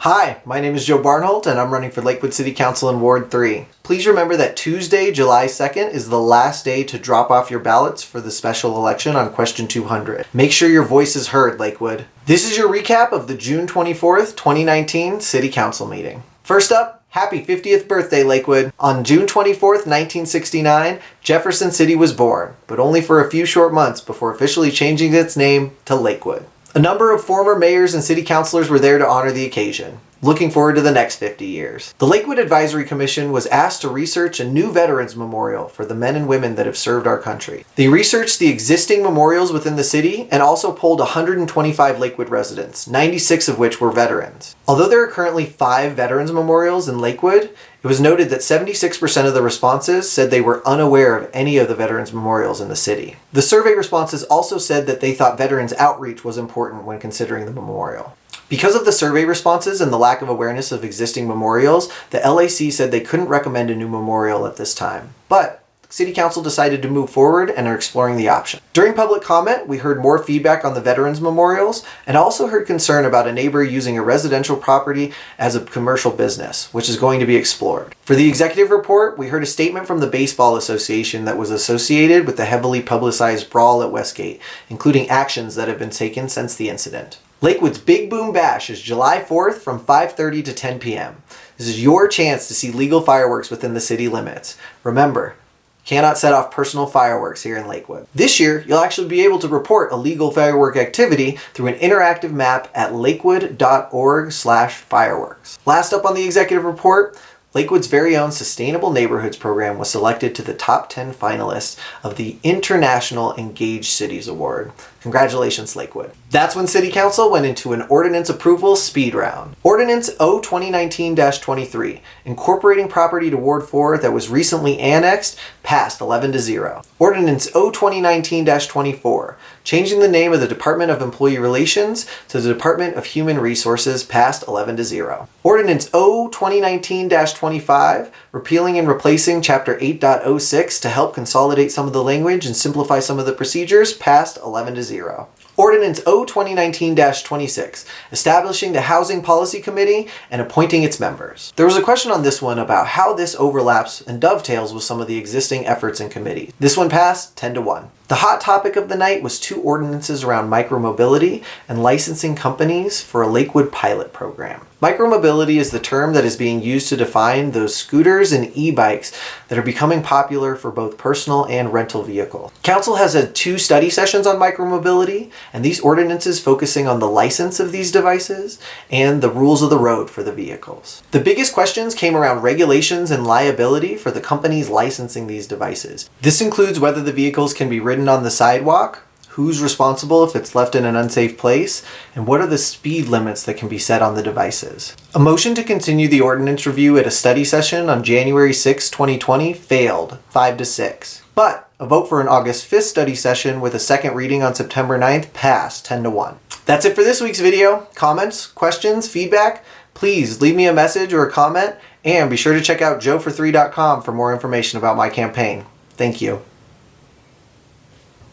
Hi, my name is Joe Barnholt and I'm running for Lakewood City Council in Ward 3. Please remember that Tuesday, July 2nd is the last day to drop off your ballots for the special election on question 200. Make sure your voice is heard, Lakewood. This is your recap of the June 24th, 2019 City Council meeting. First up, happy 50th birthday, Lakewood. On June 24th, 1969, Jefferson City was born, but only for a few short months before officially changing its name to Lakewood. A number of former mayors and city councilors were there to honor the occasion. Looking forward to the next 50 years. The Lakewood Advisory Commission was asked to research a new veterans memorial for the men and women that have served our country. They researched the existing memorials within the city and also polled 125 Lakewood residents, 96 of which were veterans. Although there are currently 5 veterans memorials in Lakewood, it was noted that 76% of the responses said they were unaware of any of the veterans memorials in the city. The survey responses also said that they thought veterans outreach was important when considering the memorial. Because of the survey responses and the lack of awareness of existing memorials, the LAC said they couldn't recommend a new memorial at this time. But City Council decided to move forward and are exploring the option. During public comment, we heard more feedback on the veterans memorials and also heard concern about a neighbor using a residential property as a commercial business, which is going to be explored. For the executive report, we heard a statement from the Baseball Association that was associated with the heavily publicized brawl at Westgate, including actions that have been taken since the incident. Lakewood's Big Boom Bash is July 4th from 5:30 to 10 p.m. This is your chance to see legal fireworks within the city limits. Remember, cannot set off personal fireworks here in Lakewood. This year, you'll actually be able to report illegal firework activity through an interactive map at lakewood.org/fireworks. Last up on the executive report, Lakewood's very own Sustainable Neighborhoods program was selected to the top 10 finalists of the International Engaged Cities Award. Congratulations, Lakewood. That's when City Council went into an ordinance approval speed round. Ordinance O-2019-23, incorporating property to Ward 4 that was recently annexed, passed 11-0. Ordinance O-2019-24, changing the name of the Department of Employee Relations to the Department of Human Resources, passed 11-0. Ordinance O-2019-25, repealing and replacing Chapter 8.06 to help consolidate some of the language and simplify some of the procedures, passed 11-0. Ordinance O-2019-26, establishing the Housing Policy Committee and appointing its members. There was a question on this one about how this overlaps and dovetails with some of the existing efforts in committees. This one passed 10-1. The hot topic of the night was 2 ordinances around micromobility and licensing companies for a Lakewood pilot program. Micromobility is the term that is being used to define those scooters and e-bikes that are becoming popular for both personal and rental vehicles. Council has had 2 study sessions on micromobility, and these ordinances focusing on the license of these devices and the rules of the road for the vehicles. The biggest questions came around regulations and liability for the companies licensing these devices. This includes whether the vehicles can be ridden on the sidewalk, who's responsible if it's left in an unsafe place, and what are the speed limits that can be set on the devices. A motion to continue the ordinance review at a study session on January 6, 2020 failed, 5-6. But a vote for an August 5th study session with a second reading on September 9th passed 10-1. That's it for this week's video. Comments, questions, feedback? Please leave me a message or a comment, and be sure to check out joefor3.com for more information about my campaign. Thank you.